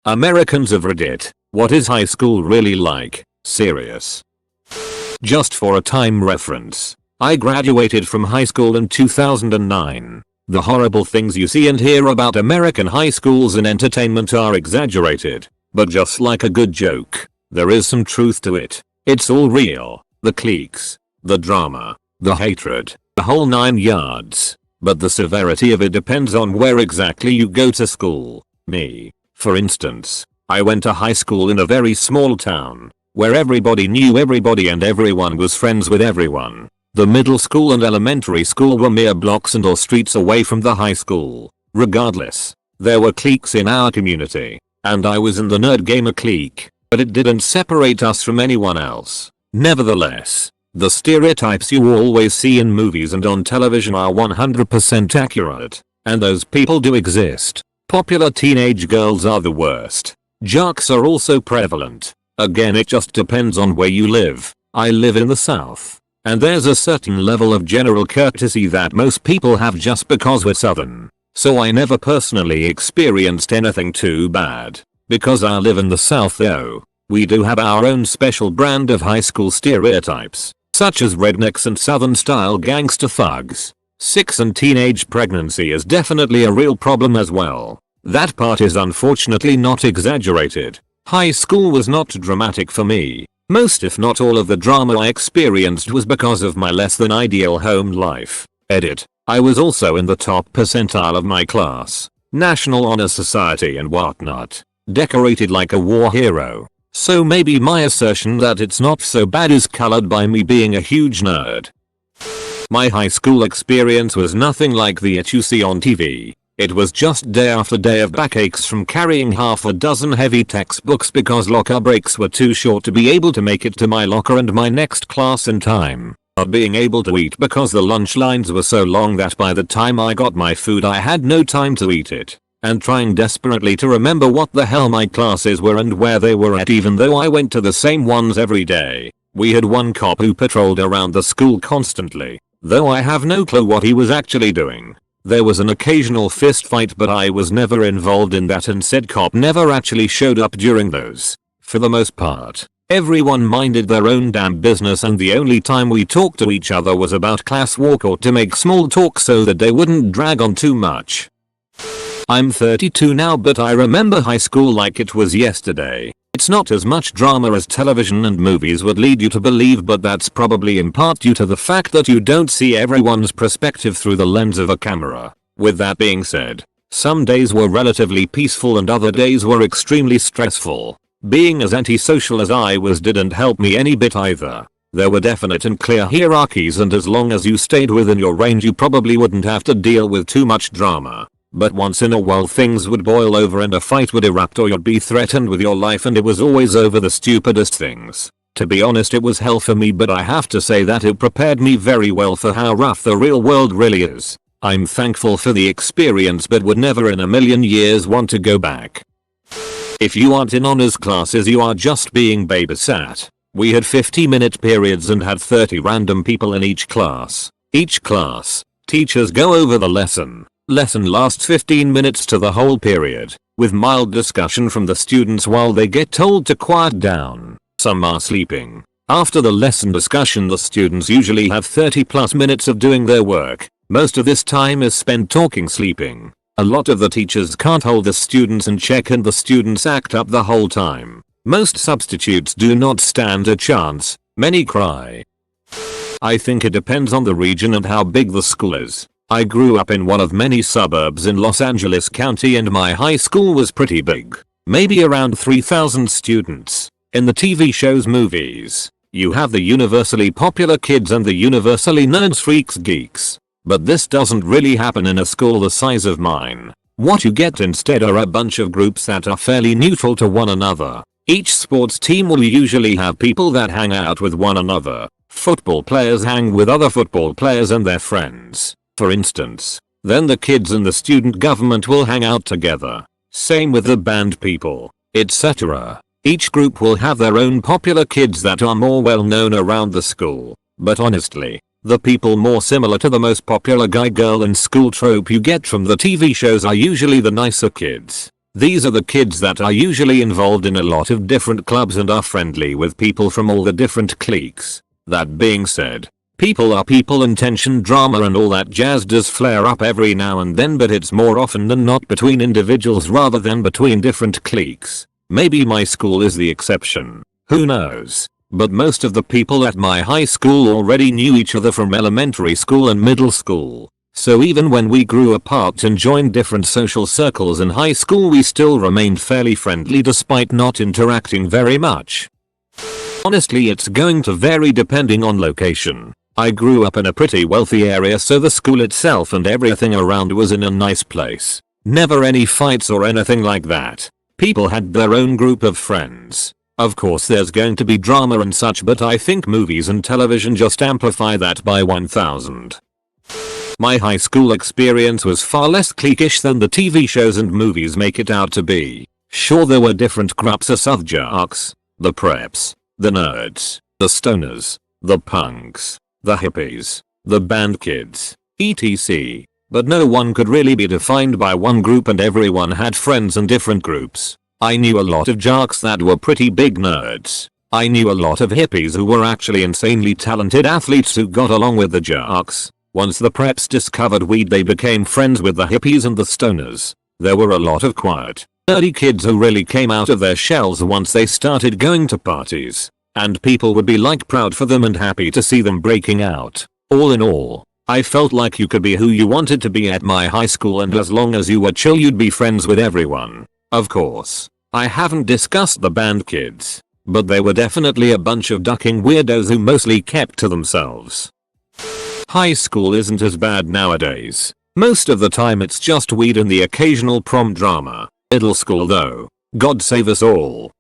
Americans have read it. What is high school really like? Serious. Just for a time reference, I graduated from high school in 2009. The horrible things you see and hear about American high schools and entertainment are exaggerated, but just like a good joke, there is some truth to it. It's all real. The cliques, the drama, the hatred, the whole 9 yards. But the severity of it depends on where exactly you go to school. Me, for instance, I went to high school in a very small town, where everybody knew everybody and everyone was friends with everyone. The middle school and elementary school were mere blocks and or streets away from the high school. Regardless, there were cliques in our community, and I was in the nerd gamer clique, but it didn't separate us from anyone else. Nevertheless, the stereotypes you always see in movies and on television are 100% accurate, and those people do exist. Popular teenage girls are the worst. Jocks are also prevalent. Again, it just depends on where you live. I live in the South, and there's a certain level of general courtesy that most people have just because we're Southern. So I never personally experienced anything too bad. Because I live in the South though, we do have our own special brand of high school stereotypes, such as rednecks and Southern style gangster thugs. Sex and teenage pregnancy is definitely a real problem as well. That part is unfortunately not exaggerated. High school was not dramatic for me. Most if not all of the drama I experienced was because of my less than ideal home life. Edit. I was also in the top percentile of my class. National Honor Society and whatnot. Decorated like a war hero. So maybe my assertion that it's not so bad is colored by me being a huge nerd. My high school experience was nothing like the it you see on TV. It was just day after day of backaches from carrying half a dozen heavy textbooks because locker breaks were too short to be able to make it to my locker and my next class in time. Of being able to eat because the lunch lines were so long that by the time I got my food I had no time to eat it. And trying desperately to remember what the hell my classes were and where they were at even though I went to the same ones every day. We had one cop who patrolled around the school constantly, though I have no clue what he was actually doing. There was an occasional fist fight but I was never involved in that and said cop never actually showed up during those. For the most part, everyone minded their own damn business and the only time we talked to each other was about class walk or to make small talk so the day wouldn't drag on too much. I'm 32 now but I remember high school like it was yesterday. It's not as much drama as television and movies would lead you to believe but that's probably in part due to the fact that you don't see everyone's perspective through the lens of a camera. With that being said, some days were relatively peaceful and other days were extremely stressful. Being as antisocial as I was didn't help me any bit either. There were definite and clear hierarchies and as long as you stayed within your range you probably wouldn't have to deal with too much drama. But once in a while things would boil over and a fight would erupt or you'd be threatened with your life and it was always over the stupidest things. To be honest it was hell for me but I have to say that it prepared me very well for how rough the real world really is. I'm thankful for the experience but would never in a million years want to go back. If you aren't in honors classes you are just being babysat. We had 50-minute periods and had 30 random people in each class. Each class, teachers go over the lesson. Lesson lasts 15 minutes to the whole period, with mild discussion from the students while they get told to quiet down. Some are sleeping. After the lesson discussion the students usually have 30+ minutes of doing their work. Most of this time is spent talking sleeping. A lot of the teachers can't hold the students in check and the students act up the whole time. Most substitutes do not stand a chance. Many cry. I think it depends on the region and how big the school is. I grew up in one of many suburbs in Los Angeles County and my high school was pretty big. Maybe around 3,000 students. In the TV shows movies, you have the universally popular kids and the universally nerds freaks geeks. But this doesn't really happen in a school the size of mine. What you get instead are a bunch of groups that are fairly neutral to one another. Each sports team will usually have people that hang out with one another. Football players hang with other football players and their friends, for instance. Then the kids and the student government will hang out together. Same with the band people, etc. Each group will have their own popular kids that are more well known around the school. But honestly, the people more similar to the most popular guy girl and school trope you get from the TV shows are usually the nicer kids. These are the kids that are usually involved in a lot of different clubs and are friendly with people from all the different cliques. That being said, people are people and tension, drama and all that jazz does flare up every now and then, but it's more often than not between individuals rather than between different cliques. Maybe my school is the exception. Who knows? But most of the people at my high school already knew each other from elementary school and middle school. So even when we grew apart and joined different social circles in high school, we still remained fairly friendly despite not interacting very much. Honestly, it's going to vary depending on location. I grew up in a pretty wealthy area, so the school itself and everything around was in a nice place. Never any fights or anything like that. People had their own group of friends. Of course there's going to be drama and such, but I think movies and television just amplify that by 1000. My high school experience was far less cliquish than the TV shows and movies make it out to be. Sure, there were different groups of jocks, the preps, the nerds, the stoners, the punks, the hippies, the band kids, etc. But no one could really be defined by one group and everyone had friends in different groups. I knew a lot of jocks that were pretty big nerds. I knew a lot of hippies who were actually insanely talented athletes who got along with the jocks. Once the preps discovered weed, they became friends with the hippies and the stoners. There were a lot of quiet, nerdy kids who really came out of their shells once they started going to parties. And people would be like proud for them and happy to see them breaking out. All in all, I felt like you could be who you wanted to be at my high school, and as long as you were chill you'd be friends with everyone. Of course, I haven't discussed the band kids, but they were definitely a bunch of ducking weirdos who mostly kept to themselves. High school isn't as bad nowadays. Most of the time it's just weed and the occasional prom drama. Middle school though, God save us all.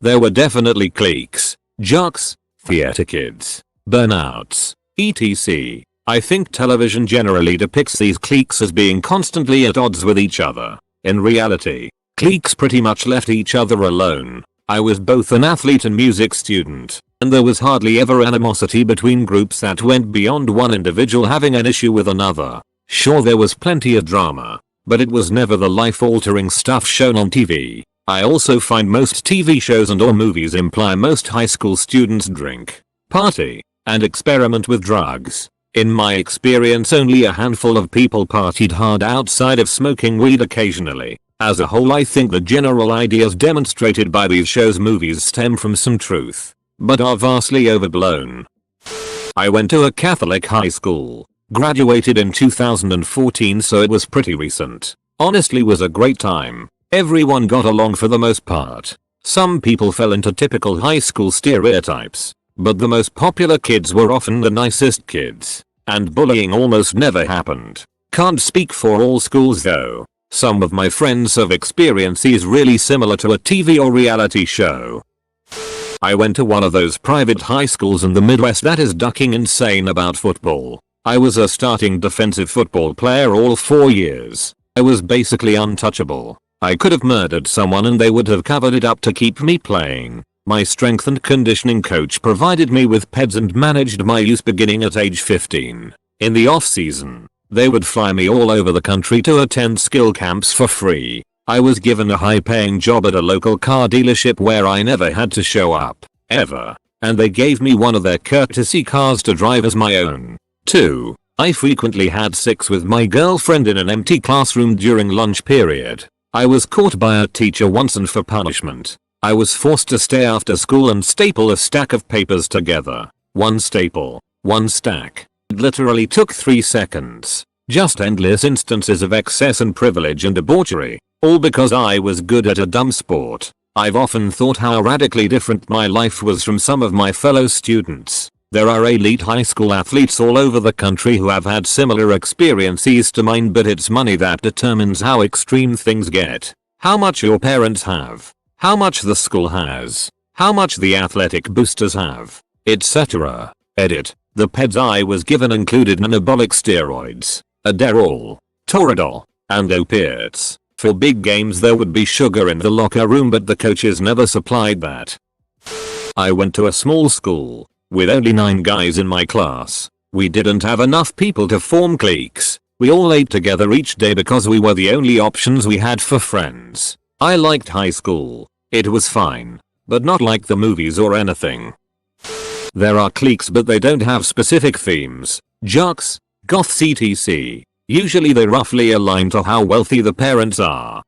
There were definitely cliques, jocks, theater kids, burnouts, etc. I think television generally depicts these cliques as being constantly at odds with each other. In reality, cliques pretty much left each other alone. I was both an athlete and music student, and there was hardly ever animosity between groups that went beyond one individual having an issue with another. Sure, there was plenty of drama, but it was never the life-altering stuff shown on TV. I also find most TV shows and or movies imply most high school students drink, party, and experiment with drugs. In my experience, only a handful of people partied hard outside of smoking weed occasionally. As a whole, I think the general ideas demonstrated by these shows movies stem from some truth, but are vastly overblown. I went to a Catholic high school, graduated in 2014, so it was pretty recent. Honestly, was a great time. Everyone got along for the most part. Some people fell into typical high school stereotypes, but the most popular kids were often the nicest kids, and bullying almost never happened. Can't speak for all schools though. Some of my friends have experiences really similar to a TV or reality show. I went to one of those private high schools in the Midwest that is ducking insane about football. I was a starting defensive football player all 4 years. I was basically untouchable. I could have murdered someone and they would have covered it up to keep me playing. My strength and conditioning coach provided me with peds and managed my use beginning at age 15. In the off season, they would fly me all over the country to attend skill camps for free. I was given a high-paying job at a local car dealership where I never had to show up, ever, and they gave me one of their courtesy cars to drive as my own. 2. I frequently had sex with my girlfriend in an empty classroom during lunch period. I was caught by a teacher once, and for punishment, I was forced to stay after school and staple a stack of papers together. One staple, one stack. It literally took 3 seconds. Just endless instances of excess and privilege and debauchery, all because I was good at a dumb sport. I've often thought how radically different my life was from some of my fellow students. There are elite high school athletes all over the country who have had similar experiences to mine, but it's money that determines how extreme things get. How much your parents have, how much the school has, how much the athletic boosters have, etc. Edit. The peds I was given included anabolic steroids, Adderall, Toradol, and opiates. For big games there would be sugar in the locker room, but the coaches never supplied that. I went to a small school with only 9 guys in my class. We didn't have enough people to form cliques. We all ate together each day because we were the only options we had for friends. I liked high school. It was fine, but not like the movies or anything. There are cliques but they don't have specific themes. Jocks, goths etc. Usually they roughly align to how wealthy the parents are.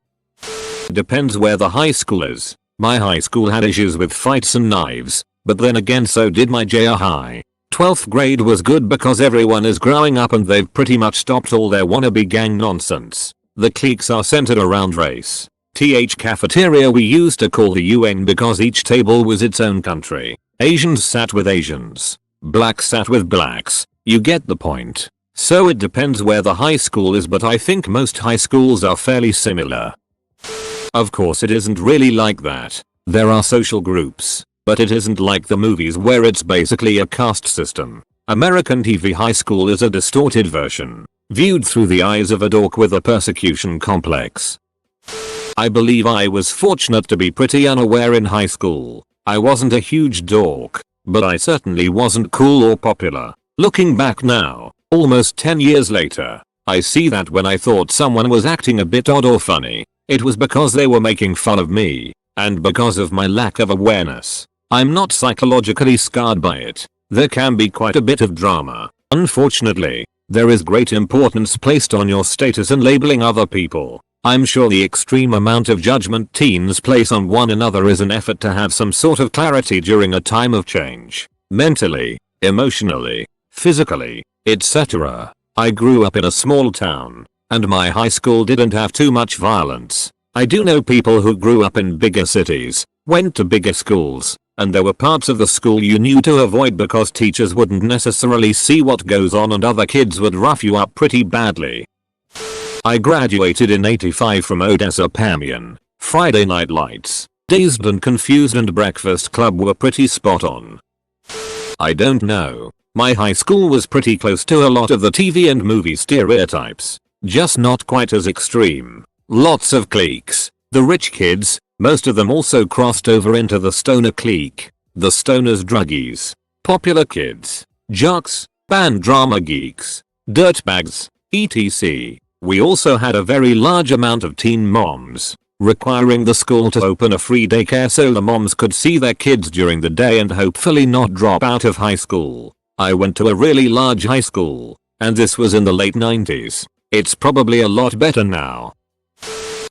Depends where the high school is. My high school had issues with fights and knives, but then again so did my JR high. 12th grade was good because everyone is growing up and they've pretty much stopped all their wannabe gang nonsense. The cliques are centered around race. Cafeteria we used to call the UN because each table was its own country. Asians sat with Asians. Blacks sat with blacks. You get the point. So it depends where the high school is, but I think most high schools are fairly similar. Of course it isn't really like that. There are social groups, but it isn't like the movies where it's basically a caste system. American TV high school is a distorted version, viewed through the eyes of a dork with a persecution complex. I believe I was fortunate to be pretty unaware in high school. I wasn't a huge dork, but I certainly wasn't cool or popular. Looking back now, almost 10 years later, I see that when I thought someone was acting a bit odd or funny, it was because they were making fun of me, and because of my lack of awareness. I'm not psychologically scarred by it. There can be quite a bit of drama. Unfortunately, there is great importance placed on your status and labeling other people. I'm sure the extreme amount of judgment teens place on one another is an effort to have some sort of clarity during a time of change. Mentally, emotionally, physically, etc. I grew up in a small town, and my high school didn't have too much violence. I do know people who grew up in bigger cities, went to bigger schools, and there were parts of the school you knew to avoid because teachers wouldn't necessarily see what goes on and other kids would rough you up pretty badly. I graduated in '85 from Odessa Pamian. Friday Night Lights, Dazed and Confused and Breakfast Club were pretty spot on. I don't know. My high school was pretty close to a lot of the TV and movie stereotypes, just not quite as extreme. Lots of cliques. The rich kids, most of them also crossed over into the stoner clique. The stoners druggies. Popular kids. Jocks, band drama geeks. Dirtbags, etc. We also had a very large amount of teen moms, requiring the school to open a free daycare so the moms could see their kids during the day and hopefully not drop out of high school. I went to a really large high school, and this was in the late 90s. It's probably a lot better now.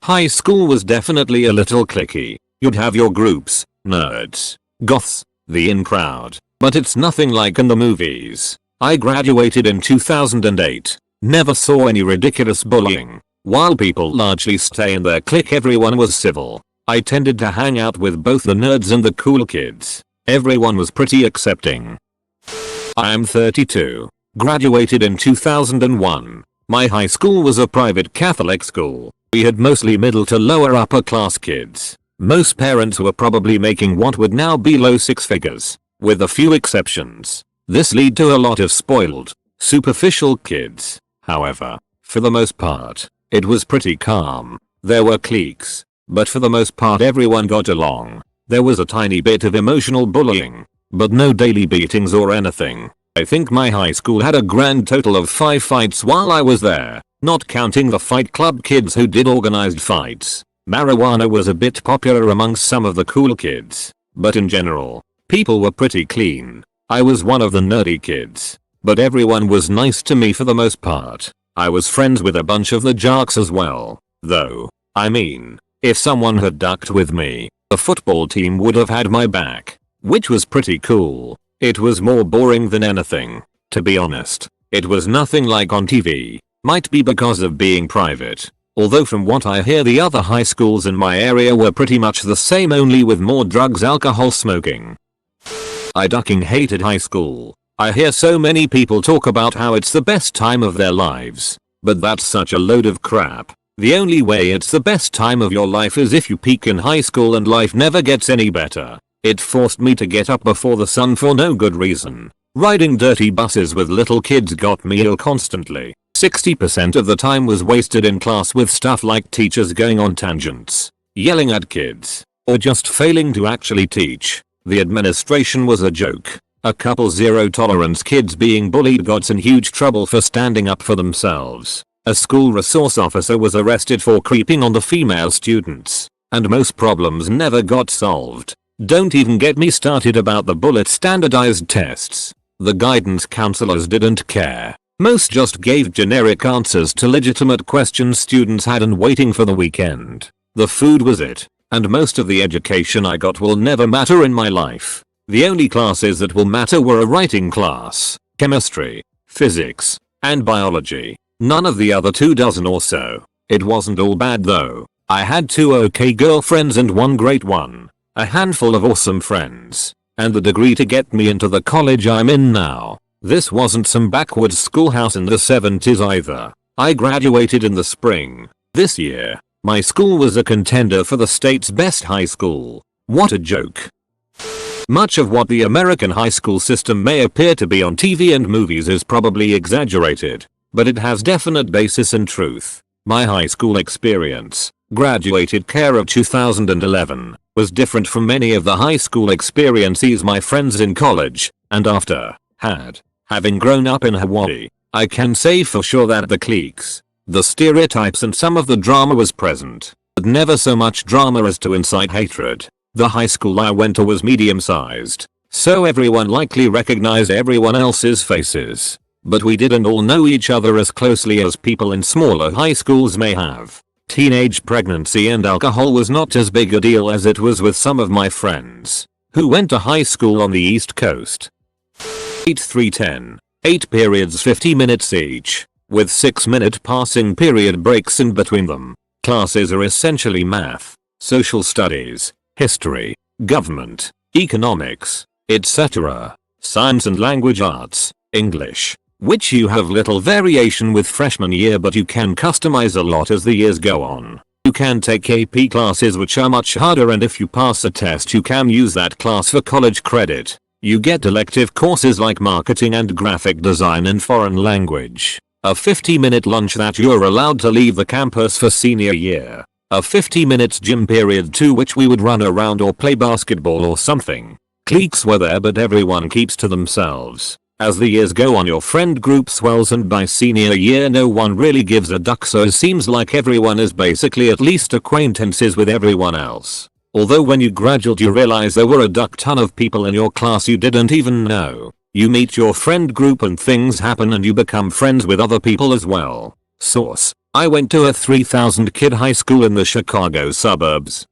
High school was definitely a little cliquey. You'd have your groups, nerds, goths, the in crowd, but it's nothing like in the movies. I graduated in 2008. Never saw any ridiculous bullying. While people largely stay in their clique, everyone was civil. I tended to hang out with both the nerds and the cool kids. Everyone was pretty accepting. I am 32. Graduated in 2001. My high school was a private Catholic school. We had mostly middle to lower upper class kids. Most parents were probably making what would now be low six figures, with a few exceptions. This led to a lot of spoiled, superficial kids. However, for the most part, it was pretty calm. There were cliques, but for the most part everyone got along. There was a tiny bit of emotional bullying, but no daily beatings or anything. I think my high school had a grand total of 5 fights while I was there, not counting the fight club kids who did organized fights. Marijuana was a bit popular amongst some of the cool kids, but in general, people were pretty clean. I was one of the nerdy kids, but everyone was nice to me for the most part. I was friends with a bunch of the jocks as well, though. I mean, if someone had ducked with me, the football team would have had my back, which was pretty cool. It was more boring than anything, to be honest. It was nothing like on TV. Might be because of being private. Although from what I hear the other high schools in my area were pretty much the same, only with more drugs, alcohol, smoking. I fucking hated high school. I hear so many people talk about how it's the best time of their lives, but that's such a load of crap. The only way it's the best time of your life is if you peak in high school and life never gets any better. It forced me to get up before the sun for no good reason. Riding dirty buses with little kids got me ill constantly. 60% of the time was wasted in class with stuff like teachers going on tangents, yelling at kids, or just failing to actually teach. The administration was a joke. A couple zero tolerance kids being bullied got in huge trouble for standing up for themselves. A school resource officer was arrested for creeping on the female students, and most problems never got solved. Don't even get me started about the bullet standardized tests. The guidance counselors didn't care. Most just gave generic answers to legitimate questions students had and waiting for the weekend. The food was it, and most of the education I got will never matter in my life. The only classes that will matter were a writing class, chemistry, physics, and biology. None of the other 2 dozen or so. It wasn't all bad though. I had 2 okay girlfriends and 1 great one. A handful of awesome friends. And the degree to get me into the college I'm in now. This wasn't some backwoods schoolhouse in the 70s either. I graduated in the spring. This year, my school was a contender for the state's best high school. What a joke. Much of what the American high school system may appear to be on TV and movies is probably exaggerated, but it has definite basis in truth. My high school experience, graduated care of 2011, was different from many of the high school experiences my friends in college and after had. Having grown up in Hawaii, I can say for sure that the cliques, the stereotypes and some of the drama was present, but never so much drama as to incite hatred. The high school I went to was medium-sized, so everyone likely recognized everyone else's faces. But we didn't all know each other as closely as people in smaller high schools may have. Teenage pregnancy and alcohol was not as big a deal as it was with some of my friends, who went to high school on the East Coast. 8-3-10, 8 periods 50 minutes each, with 6-minute passing period breaks in between them. Classes are essentially math, social studies, history, government, economics, etc., science and language arts, English, which you have little variation with freshman year but you can customize a lot as the years go on. You can take AP classes which are much harder, and if you pass a test you can use that class for college credit. You get elective courses like marketing and graphic design and foreign language. A 50-minute lunch that you're allowed to leave the campus for senior year. A 50-minute gym period to which we would run around or play basketball or something. Cliques were there but everyone keeps to themselves. As the years go on your friend group swells and by senior year no one really gives a duck, so it seems like everyone is basically at least acquaintances with everyone else. Although when you graduate you realize there were a duck ton of people in your class you didn't even know. You meet your friend group and things happen and you become friends with other people as well. Source: I went to a 3,000 kid high school in the Chicago suburbs.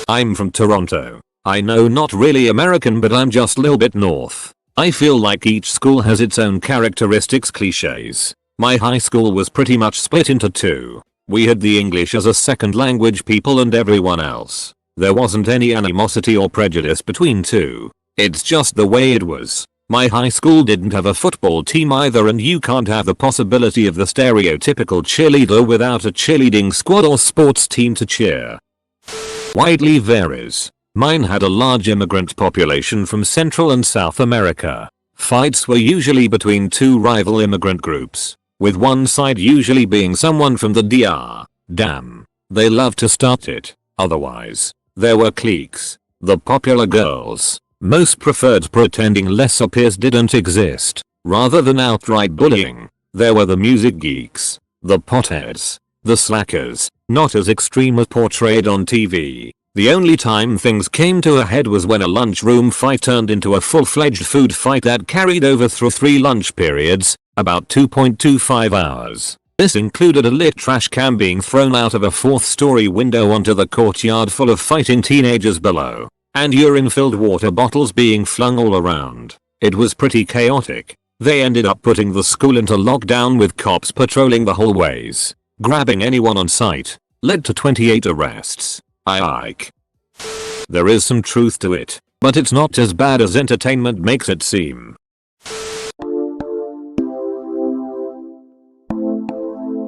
I'm from Toronto. I know, not really American, but I'm just a little bit north. I feel like each school has its own characteristics, cliches. My high school was pretty much split into 2. We had the English as a second language people and everyone else. There wasn't any animosity or prejudice between 2. It's just the way it was. My high school didn't have a football team either, and you can't have the possibility of the stereotypical cheerleader without a cheerleading squad or sports team to cheer. Widely varies. Mine had a large immigrant population from Central and South America. Fights were usually between 2 rival immigrant groups, with one side usually being someone from the DR. Damn. They love to start it. Otherwise, there were cliques. The popular girls, most preferred pretending lesser peers didn't exist, rather than outright bullying. There were the music geeks, the potheads, the slackers, not as extreme as portrayed on TV. The only time things came to a head was when a lunchroom fight turned into a full-fledged food fight that carried over through 3 lunch periods, about 2.25 hours. This included a lit trash can being thrown out of a 4th-story window onto the courtyard full of fighting teenagers below, and urine-filled water bottles being flung all around. It was pretty chaotic. They ended up putting the school into lockdown with cops patrolling the hallways. Grabbing anyone on sight led to 28 arrests. Ike. There is some truth to it, but it's not as bad as entertainment makes it seem.